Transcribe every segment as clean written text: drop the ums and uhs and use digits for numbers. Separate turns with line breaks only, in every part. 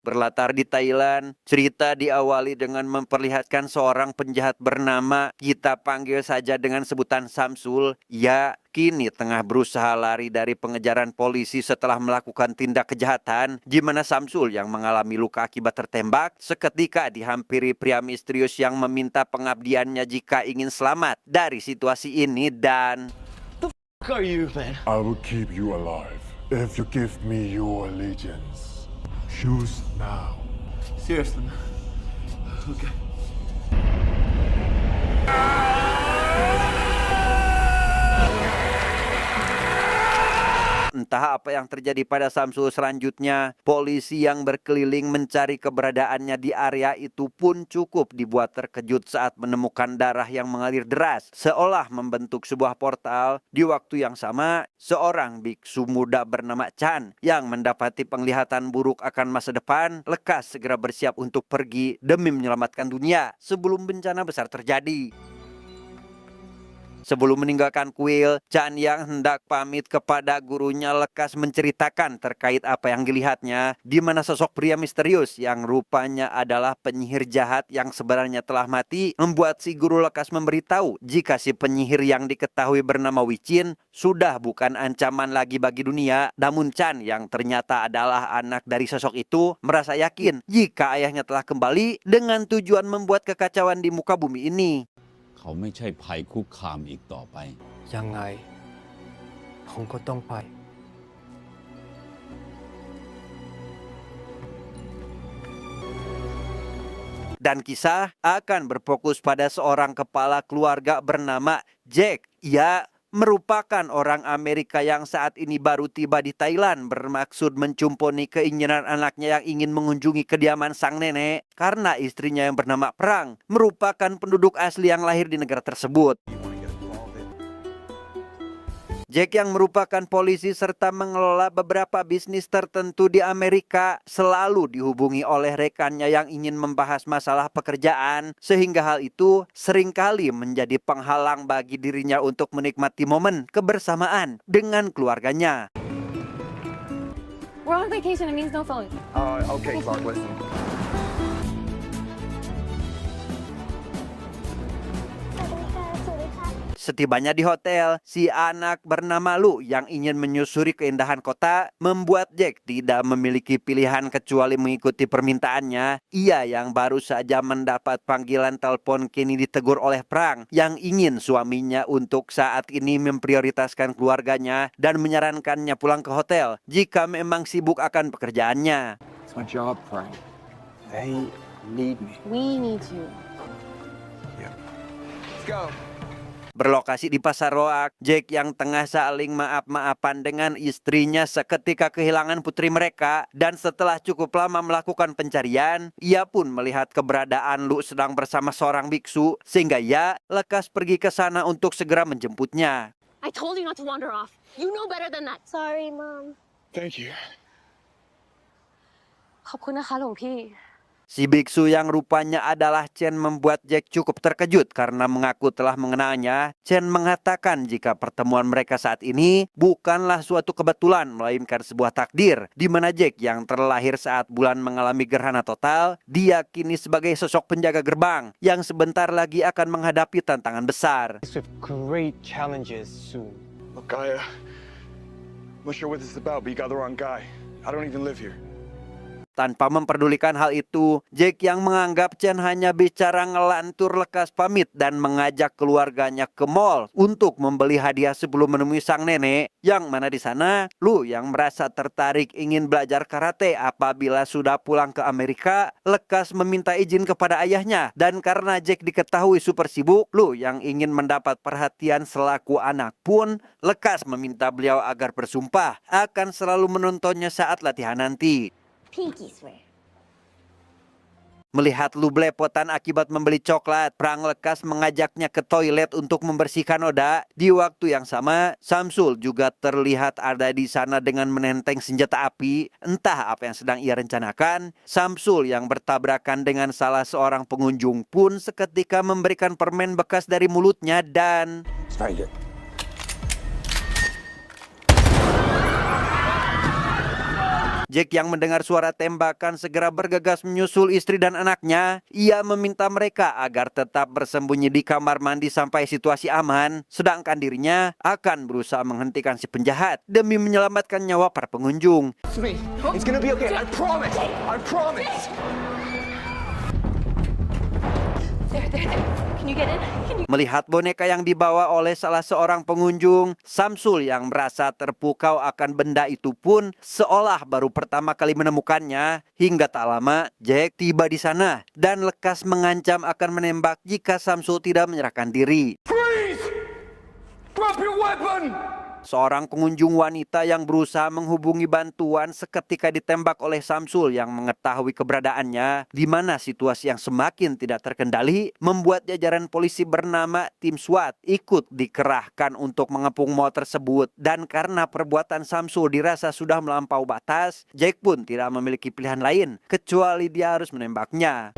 berlatar di Thailand. Cerita diawali dengan memperlihatkan seorang penjahat bernama, kita panggil saja dengan sebutan Samsul. Ia kini tengah berusaha lari dari pengejaran polisi setelah melakukan tindak kejahatan, di mana Samsul yang mengalami luka akibat tertembak seketika dihampiri pria misterius yang meminta pengabdiannya jika ingin selamat dari situasi ini dan...
Are you, man?
I will keep you alive if you give me your allegiance. Choose now.
Seriously, man. Okay.
Entah apa yang terjadi pada Samsul selanjutnya, polisi yang berkeliling mencari keberadaannya di area itu pun cukup dibuat terkejut saat menemukan darah yang mengalir deras, seolah membentuk sebuah portal. Di waktu yang sama, seorang biksu muda bernama Chan yang mendapati penglihatan buruk akan masa depan, lekas segera bersiap untuk pergi demi menyelamatkan dunia sebelum bencana besar terjadi. Sebelum meninggalkan kuil, Chan yang hendak pamit kepada gurunya lekas menceritakan terkait apa yang dilihatnya, di mana sosok pria misterius yang rupanya adalah penyihir jahat yang sebenarnya telah mati, membuat si guru lekas memberitahu jika si penyihir yang diketahui bernama Wicin sudah bukan ancaman lagi bagi dunia. Namun Chan yang ternyata adalah anak dari sosok itu merasa yakin jika ayahnya telah kembali dengan tujuan membuat kekacauan di muka bumi ini.
เขาไม่ใช่ภัยคุกคามอีกต่อไป
ยังไงผมก็ต้องไป
Dan kisah akan berfokus pada seorang kepala keluarga bernama Jack. Ia merupakan orang Amerika yang saat ini baru tiba di Thailand bermaksud mencumponi keinginan anaknya yang ingin mengunjungi kediaman sang nenek karena istrinya yang bernama Prang merupakan penduduk asli yang lahir di negara tersebut. Jack yang merupakan polisi serta mengelola beberapa bisnis tertentu di Amerika selalu dihubungi oleh rekannya yang ingin membahas masalah pekerjaan, sehingga hal itu seringkali menjadi penghalang bagi dirinya untuk menikmati momen kebersamaan dengan keluarganya.
We're on vacation, it means no phone.
Okay, Clark, listen.
Setibanya di hotel, si anak bernama Lu yang ingin menyusuri keindahan kota membuat Jack tidak memiliki pilihan kecuali mengikuti permintaannya. Ia yang baru saja mendapat panggilan telepon kini ditegur oleh Prang yang ingin suaminya untuk saat ini memprioritaskan keluarganya dan menyarankannya pulang ke hotel jika memang sibuk akan pekerjaannya.
It's my job, Frank. They need me.
We need you.
Yeah. Let's go.
Berlokasi di Pasar Roak, Jack yang tengah saling maaf-maafan dengan istrinya seketika kehilangan putri mereka, dan setelah cukup lama melakukan pencarian, ia pun melihat keberadaan Lu sedang bersama seorang biksu, sehingga ia lekas pergi ke sana untuk segera menjemputnya.
I told you not to wander off. You know better than that. Sorry, Mom.
Thank you.
ขอบคุณนะคะหลวงพี่
Si biksu yang rupanya adalah Chen membuat Jack cukup terkejut karena mengaku telah mengenalnya. Chen mengatakan jika pertemuan mereka saat ini bukanlah suatu kebetulan, melainkan sebuah takdir, di mana Jack yang terlahir saat bulan mengalami gerhana total, diyakini sebagai sosok penjaga gerbang yang sebentar lagi akan menghadapi tantangan besar.
With great challenges soon.
Look, I'm not sure what this is about, but you got the wrong guy. I don't even live here.
Tanpa memperdulikan hal itu, Jack yang menganggap Chen hanya bicara ngelantur lekas pamit dan mengajak keluarganya ke mall untuk membeli hadiah sebelum menemui sang nenek. Yang mana di sana, Lu yang merasa tertarik ingin belajar karate apabila sudah pulang ke Amerika, lekas meminta izin kepada ayahnya. Dan karena Jack diketahui super sibuk, Lu yang ingin mendapat perhatian selaku anak pun lekas meminta beliau agar bersumpah akan selalu menontonnya saat latihan nanti.
Pinky swear.
Melihat Lu belepotan akibat membeli coklat, Prang lekas mengajaknya ke toilet untuk membersihkan noda. Di waktu yang sama, Samsul juga terlihat ada di sana dengan menenteng senjata api. Entah apa yang sedang ia rencanakan, Samsul yang bertabrakan dengan salah seorang pengunjung pun seketika memberikan permen bekas dari mulutnya dan...
It's very good.
Jack yang mendengar suara tembakan segera bergegas menyusul istri dan anaknya. Ia meminta mereka agar tetap bersembunyi di kamar mandi sampai situasi aman, sedangkan dirinya akan berusaha menghentikan si penjahat demi menyelamatkan nyawa para pengunjung.
It's gonna be okay. I promise. I promise.
There. Can you get in?
Melihat boneka yang dibawa oleh salah seorang pengunjung, Samsul yang merasa terpukau akan benda itu pun seolah baru pertama kali menemukannya. Hingga tak lama, Jack tiba di sana dan lekas mengancam akan menembak jika Samsul tidak menyerahkan diri.
Freeze! Drop your weapon!
Seorang pengunjung wanita yang berusaha menghubungi bantuan seketika ditembak oleh Samsul yang mengetahui keberadaannya, di mana situasi yang semakin tidak terkendali membuat jajaran polisi bernama tim SWAT ikut dikerahkan untuk mengepung mal tersebut. Dan karena perbuatan Samsul dirasa sudah melampaui batas, Jack pun tidak memiliki pilihan lain kecuali dia harus menembaknya.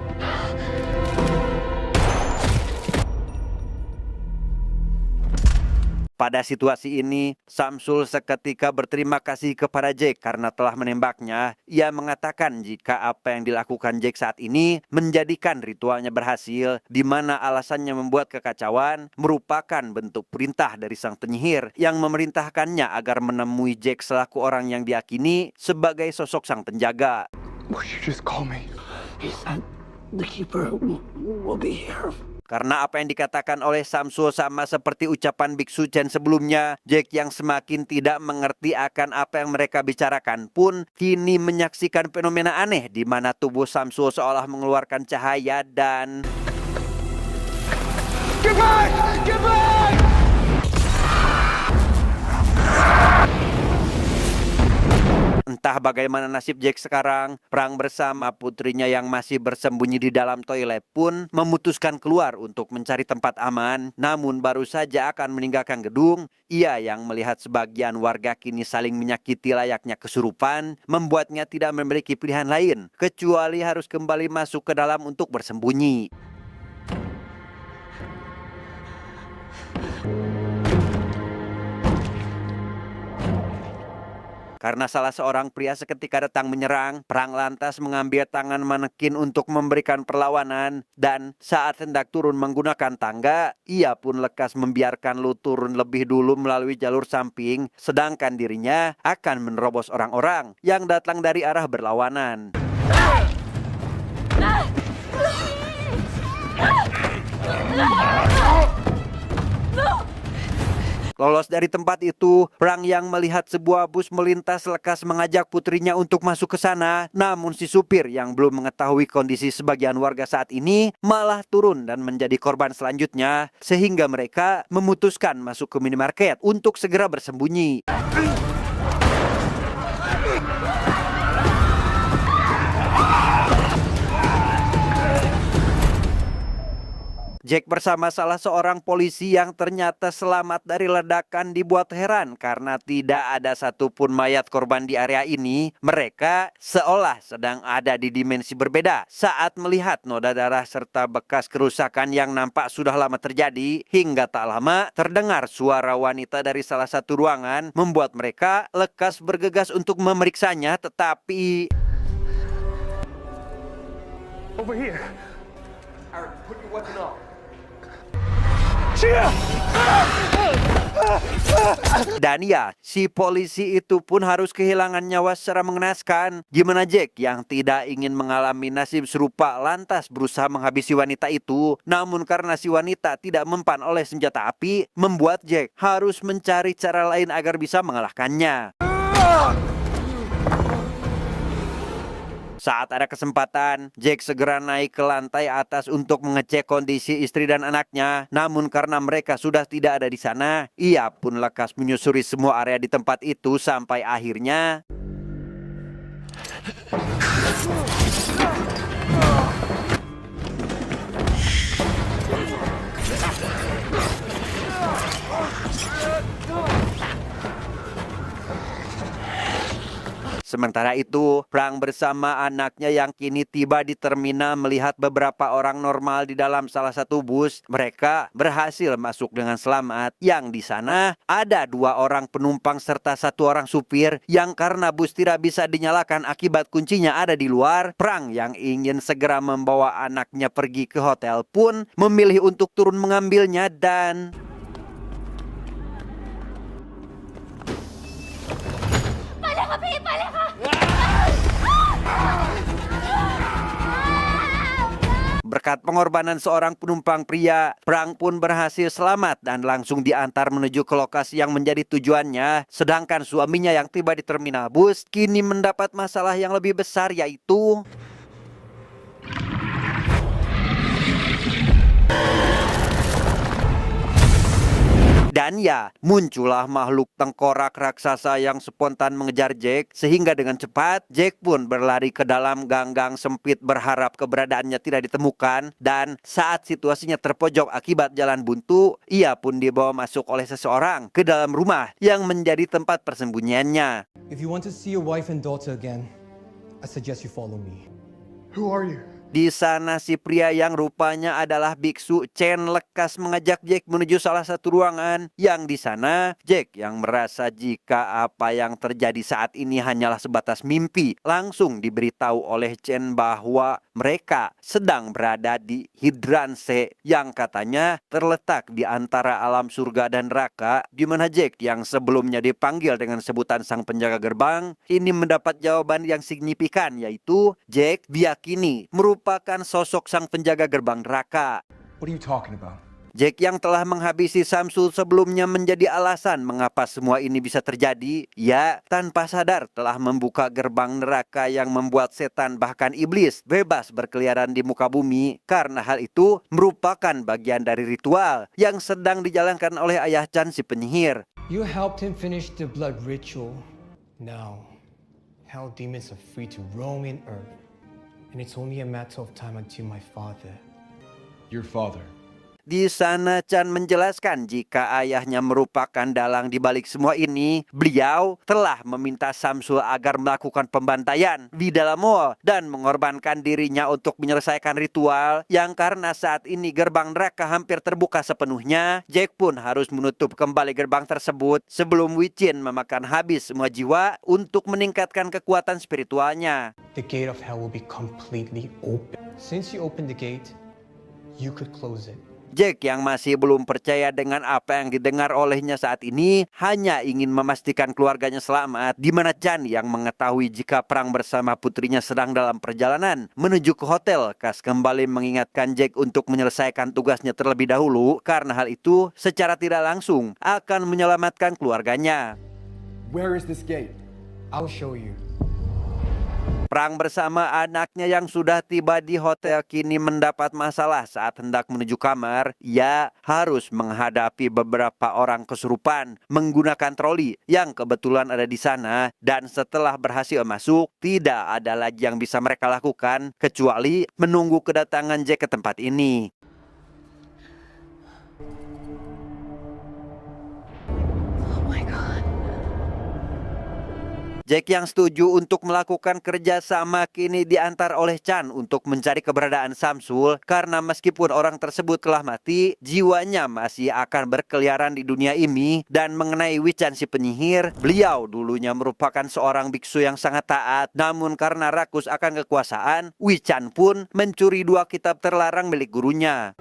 Pada situasi ini, Samsul seketika berterima kasih kepada Jack karena telah menembaknya. Ia mengatakan jika apa yang dilakukan Jack saat ini menjadikan ritualnya berhasil, di mana alasannya membuat kekacauan merupakan bentuk perintah dari sang penyihir yang memerintahkannya agar menemui Jack selaku orang yang diyakini sebagai sosok sang penjaga.
Would you just call me?
The keeper will be here.
Karena apa yang dikatakan oleh Samsul sama seperti ucapan Biksu Chen sebelumnya, Jack yang semakin tidak mengerti akan apa yang mereka bicarakan pun kini menyaksikan fenomena aneh di mana tubuh Samsul seolah mengeluarkan cahaya dan...
Get back! Get back!
Entah bagaimana nasib Jack sekarang, perang bersama putrinya yang masih bersembunyi di dalam toilet pun memutuskan keluar untuk mencari tempat aman. Namun baru saja akan meninggalkan gedung, ia yang melihat sebagian warga kini saling menyakiti layaknya kesurupan, membuatnya tidak memiliki pilihan lain kecuali harus kembali masuk ke dalam untuk bersembunyi. Karena salah seorang pria seketika datang menyerang, perang lantas mengambil tangan manekin untuk memberikan perlawanan. Dan saat hendak turun menggunakan tangga, ia pun lekas membiarkan Lu turun lebih dulu melalui jalur samping, sedangkan dirinya akan menerobos orang-orang yang datang dari arah berlawanan. Lolos dari tempat itu, Prang yang melihat sebuah bus melintas lekas mengajak putrinya untuk masuk ke sana. Namun si supir yang belum mengetahui kondisi sebagian warga saat ini malah turun dan menjadi korban selanjutnya. Sehingga mereka memutuskan masuk ke minimarket untuk segera bersembunyi. Jack bersama salah seorang polisi yang ternyata selamat dari ledakan dibuat heran karena tidak ada satupun mayat korban di area ini. Mereka seolah sedang ada di dimensi berbeda saat melihat noda darah serta bekas kerusakan yang nampak sudah lama terjadi. Hingga tak lama terdengar suara wanita dari salah satu ruangan membuat mereka lekas bergegas untuk memeriksanya, tetapi...
Over here. Aaron, put your weapon on.
Dan ya, si polisi itu pun harus kehilangan nyawa secara mengenaskan. Gimana Jack yang tidak ingin mengalami nasib serupa lantas berusaha menghabisi wanita itu. Namun karena si wanita tidak mempan oleh senjata api, membuat Jack harus mencari cara lain agar bisa mengalahkannya. Saat ada kesempatan, Jack segera naik ke lantai atas untuk mengecek kondisi istri dan anaknya. Namun karena mereka sudah tidak ada di sana, ia pun lekas menyusuri semua area di tempat itu sampai akhirnya... Sementara itu, Prang bersama anaknya yang kini tiba di terminal melihat beberapa orang normal di dalam salah satu bus. Mereka berhasil masuk dengan selamat. Yang di sana ada 2 orang penumpang serta 1 orang supir yang karena bus tidak bisa dinyalakan akibat kuncinya ada di luar. Prang yang ingin segera membawa anaknya pergi ke hotel pun memilih untuk turun mengambilnya dan berkat pengorbanan seorang penumpang pria, Prang pun berhasil selamat dan langsung diantar menuju ke lokasi yang menjadi tujuannya. Sedangkan suaminya yang tiba di terminal bus kini mendapat masalah yang lebih besar, yaitu dan ya, muncullah makhluk tengkorak raksasa yang spontan mengejar Jack. Sehingga dengan cepat, Jack pun berlari ke dalam gang-gang sempit berharap keberadaannya tidak ditemukan. Dan saat situasinya terpojok akibat jalan buntu, ia pun dibawa masuk oleh seseorang ke dalam rumah yang menjadi tempat persembunyiannya.
If you want to see your wife and daughter again, I suggest you follow me.
Who are you?
Di sana si pria yang rupanya adalah biksu Chen lekas mengajak Jack menuju salah satu ruangan. Yang di sana Jack yang merasa jika apa yang terjadi saat ini hanyalah sebatas mimpi, langsung diberitahu oleh Chen bahwa mereka sedang berada di Hidranse yang katanya terletak di antara alam surga dan neraka, di mana Jack yang sebelumnya dipanggil dengan sebutan sang penjaga gerbang ini mendapat jawaban yang signifikan, yaitu Jack diyakini merupakan sosok sang penjaga gerbang neraka.
What are you talking about?
Jack yang telah menghabisi Samsul sebelumnya menjadi alasan mengapa semua ini bisa terjadi. Ya, tanpa sadar telah membuka gerbang neraka yang membuat setan bahkan iblis bebas berkeliaran di muka bumi. Karena hal itu merupakan bagian dari ritual yang sedang dijalankan oleh Ayah Chan si penyihir.
You helped him finish the blood ritual. Now, hell demons are free to roam in earth. And it's only a matter of time until my father.
Your father.
Di sana Chan menjelaskan jika ayahnya merupakan dalang di balik semua ini. Beliau telah meminta Samsul agar melakukan pembantaian di dalam mall dan mengorbankan dirinya untuk menyelesaikan ritual yang karena saat ini gerbang neraka hampir terbuka sepenuhnya. Jack pun harus menutup kembali gerbang tersebut sebelum Wichin memakan habis semua jiwa untuk meningkatkan kekuatan spiritualnya.
The gate of hell will be completely open. Since you opened the gate, you could close it.
Jack yang masih belum percaya dengan apa yang didengar olehnya saat ini hanya ingin memastikan keluarganya selamat, di mana Chan yang mengetahui jika Prang bersama putrinya sedang dalam perjalanan menuju ke hotel khas kembali mengingatkan Jack untuk menyelesaikan tugasnya terlebih dahulu karena hal itu secara tidak langsung akan menyelamatkan keluarganya.
Where is this gate?
I'll show you.
Prang bersama anaknya yang sudah tiba di hotel kini mendapat masalah saat hendak menuju kamar. Ia harus menghadapi beberapa orang kesurupan menggunakan troli yang kebetulan ada di sana. Dan setelah berhasil masuk, tidak ada lagi yang bisa mereka lakukan kecuali menunggu kedatangan Jack ke tempat ini.
Oh my God.
Jack yang setuju untuk melakukan kerjasama kini diantar oleh Chan untuk mencari keberadaan Samsul karena meskipun orang tersebut telah mati, jiwanya masih akan berkeliaran di dunia ini. Dan mengenai Wichan si penyihir, beliau dulunya merupakan seorang biksu yang sangat taat, namun karena rakus akan kekuasaan, Wichan pun mencuri 2 kitab terlarang milik gurunya.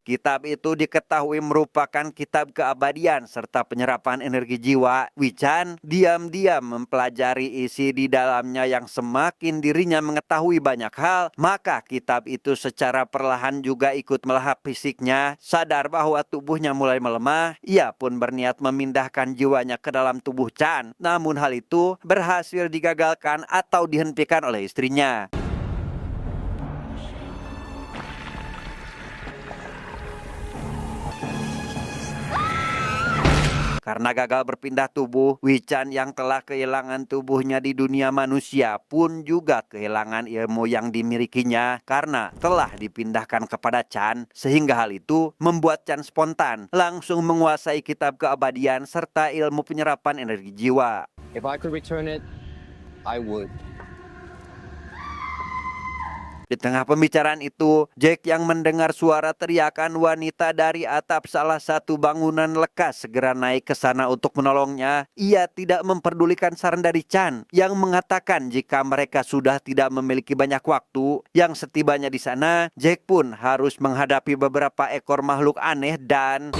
Kitab itu diketahui merupakan kitab keabadian serta penyerapan energi jiwa. Wichan diam-diam mempelajari isi di dalamnya yang semakin dirinya mengetahui banyak hal, maka kitab itu secara perlahan juga ikut melahap fisiknya. Sadar bahwa tubuhnya mulai melemah, ia pun berniat memindahkan jiwanya ke dalam tubuh Chan. Namun hal itu berhasil digagalkan atau dihentikan oleh istrinya. Karena gagal berpindah tubuh, Wiccan yang telah kehilangan tubuhnya di dunia manusia pun juga kehilangan ilmu yang dimilikinya karena telah dipindahkan kepada Chan, sehingga hal itu membuat Chan spontan langsung menguasai kitab keabadian serta ilmu penyerapan energi jiwa.
If I could return it, I would.
Di tengah pembicaraan itu, Jack yang mendengar suara teriakan wanita dari atap salah satu bangunan lekas segera naik ke sana untuk menolongnya. Ia tidak memperdulikan saran dari Chan yang mengatakan jika mereka sudah tidak memiliki banyak waktu. Yang setibanya di sana, Jack pun harus menghadapi beberapa ekor makhluk aneh dan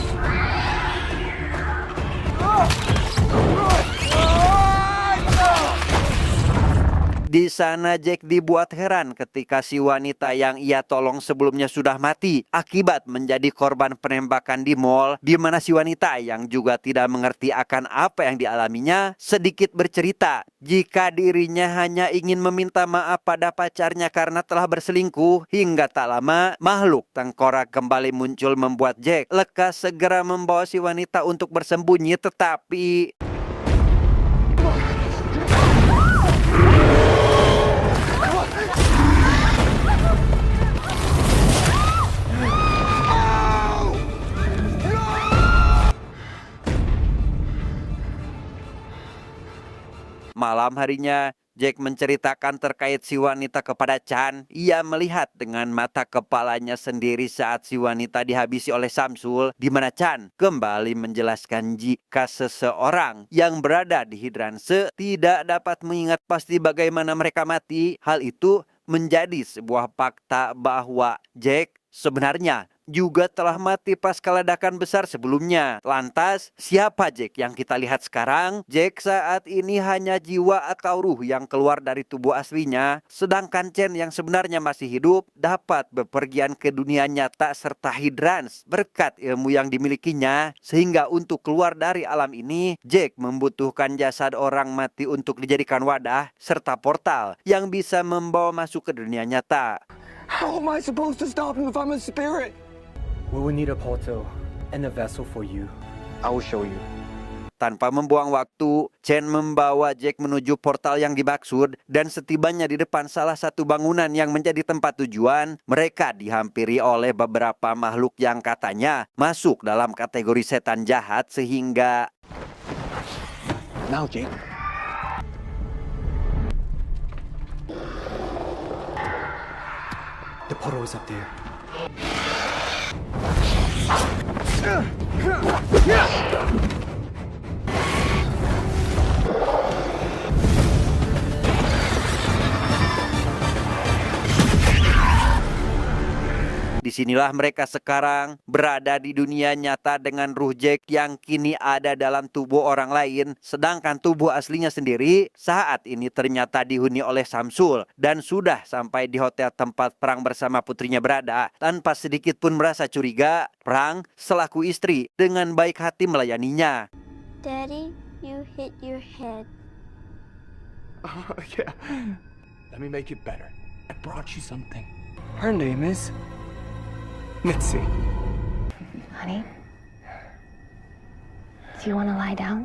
di sana Jack dibuat heran ketika si wanita yang ia tolong sebelumnya sudah mati akibat menjadi korban penembakan di mall, di mana si wanita yang juga tidak mengerti akan apa yang dialaminya sedikit bercerita jika dirinya hanya ingin meminta maaf pada pacarnya karena telah berselingkuh. Hingga tak lama makhluk tengkorak kembali muncul membuat Jack lekas segera membawa si wanita untuk bersembunyi, tetapi malam harinya, Jack menceritakan terkait si wanita kepada Chan. Ia melihat dengan mata kepalanya sendiri saat si wanita dihabisi oleh Samsul, di mana Chan kembali menjelaskan jika seseorang yang berada di hidranse tidak dapat mengingat pasti bagaimana mereka mati. Hal itu menjadi sebuah fakta bahwa Jack sebenarnya juga telah mati pasca ledakan besar sebelumnya. Lantas, siapa Jack yang kita lihat sekarang? Jack saat ini hanya jiwa atau ruh yang keluar dari tubuh aslinya, sedangkan Chen yang sebenarnya masih hidup dapat bepergian ke dunia nyata serta hidrans berkat ilmu yang dimilikinya. Sehingga untuk keluar dari alam ini, Jack membutuhkan jasad orang mati untuk dijadikan wadah serta portal yang bisa membawa masuk ke dunia nyata.
How am I supposed to stop him if I'm a spirit?
We will need a portal and a vessel for you. I will show you.
Tanpa membuang waktu, Chen membawa Jack menuju portal yang dimaksud, dan setibanya di depan salah satu bangunan yang menjadi tempat tujuan, mereka dihampiri oleh beberapa makhluk yang katanya masuk dalam kategori setan jahat sehingga
Now, Jake. The portal is up there.
Disinilah mereka sekarang berada di dunia nyata dengan ruh Jack yang kini ada dalam tubuh orang lain, sedangkan tubuh aslinya sendiri saat ini ternyata dihuni oleh Samsul dan sudah sampai di hotel tempat Prang bersama putrinya berada. Tanpa sedikit pun merasa curiga, Prang selaku istri dengan baik hati melayaninya.
Daddy, you hit your head.
Yeah. Let me make it better. I brought you something. Her name is Mitzi.
Honey, do you want to lie down?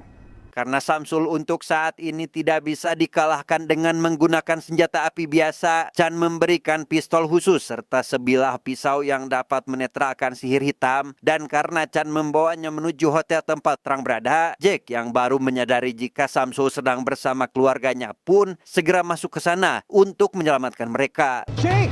Karena Samsul untuk saat ini tidak bisa dikalahkan dengan menggunakan senjata api biasa, Chan memberikan pistol khusus serta sebilah pisau yang dapat menetralkan sihir hitam. Dan karena Chan membawanya menuju hotel tempat Prang berada, Jack yang baru menyadari jika Samsul sedang bersama keluarganya pun segera masuk ke sana untuk menyelamatkan mereka.
Jake!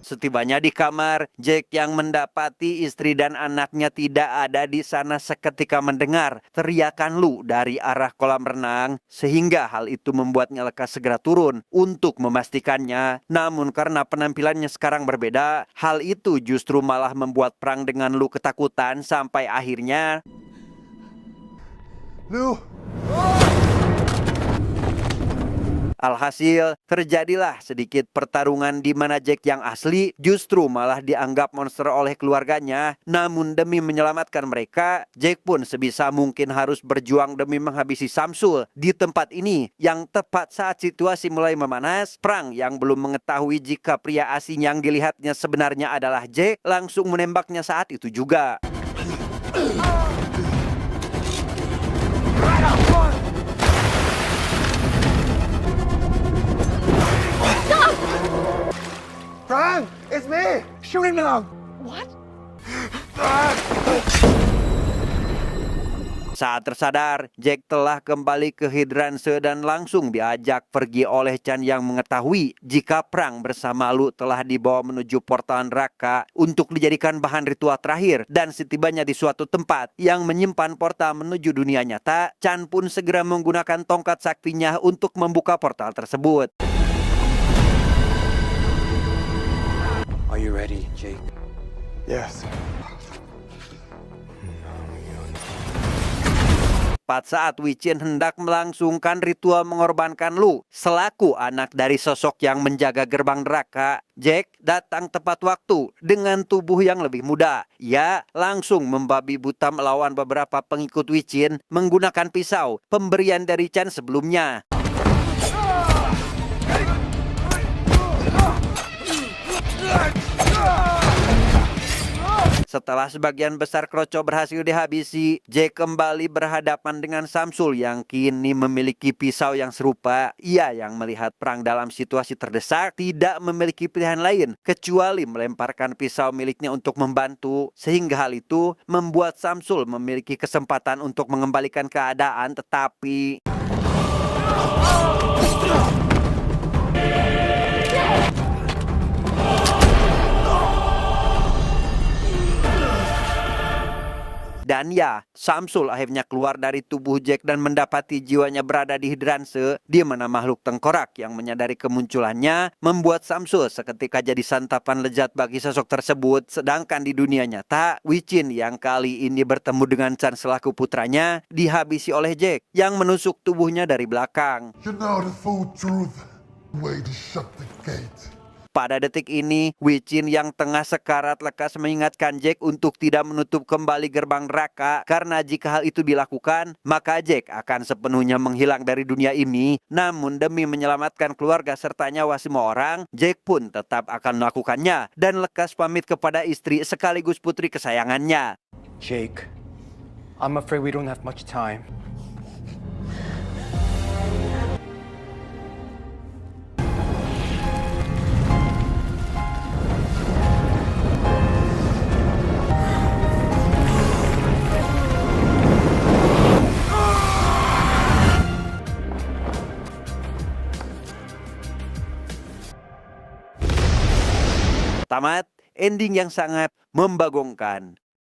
Setibanya di kamar, Jack yang mendapati istri dan anaknya tidak ada di sana seketika mendengar teriakan Lu dari arah kolam renang, sehingga hal itu membuatnya lekas segera turun untuk memastikannya. Namun karena penampilannya sekarang berbeda, hal itu justru malah membuat Prang dengan Lu ketakutan sampai akhirnya
Lu!
Alhasil, terjadilah sedikit pertarungan di mana Jack yang asli justru malah dianggap monster oleh keluarganya. Namun demi menyelamatkan mereka, Jack pun sebisa mungkin harus berjuang demi menghabisi Samsul. Di tempat ini, yang tepat saat situasi mulai memanas, Prang yang belum mengetahui jika pria asing yang dilihatnya sebenarnya adalah Jack, langsung menembaknya saat itu juga.
Frank, it's me! Shoot him now!
Saat tersadar, Jack telah kembali ke Hydranse dan langsung diajak pergi oleh Chan yang mengetahui jika Prang bersama Lu telah dibawa menuju portal neraka untuk dijadikan bahan ritual terakhir. Dan setibanya di suatu tempat yang menyimpan portal menuju dunia nyata, Chan pun segera menggunakan tongkat saktinya untuk membuka portal tersebut.
Are you ready, Jake?
Yes.
Tepat saat Wichin hendak melangsungkan ritual mengorbankan Lu selaku anak dari sosok yang menjaga gerbang neraka, Jack datang tepat waktu dengan tubuh yang lebih muda. Ia langsung membabi buta melawan beberapa pengikut Wichin menggunakan pisau pemberian dari Chan sebelumnya. Setelah sebagian besar kroco berhasil dihabisi, Jack kembali berhadapan dengan Samsul yang kini memiliki pisau yang serupa. Ia yang melihat Prang dalam situasi terdesak tidak memiliki pilihan lain kecuali melemparkan pisau miliknya untuk membantu. Sehingga hal itu membuat Samsul memiliki kesempatan untuk mengembalikan keadaan, tetapi dan ya, Samsul akhirnya keluar dari tubuh Jack dan mendapati jiwanya berada di Hydranse, di mana makhluk tengkorak yang menyadari kemunculannya membuat Samsul seketika jadi santapan lezat bagi sosok tersebut. Sedangkan di dunia nyata, Wichin yang kali ini bertemu dengan Chan selaku putranya dihabisi oleh Jack yang menusuk tubuhnya dari belakang.
You know the full truth. Way to shut the gate.
Pada detik ini, Wichin yang tengah sekarat lekas mengingatkan Jack untuk tidak menutup kembali gerbang neraka karena jika hal itu dilakukan, maka Jack akan sepenuhnya menghilang dari dunia ini. Namun demi menyelamatkan keluarga serta nyawa semua orang, Jack pun tetap akan melakukannya dan lekas pamit kepada istri sekaligus putri kesayangannya.
Jake, I'm afraid we don't have much time.
Tamat, ending yang sangat membagongkan.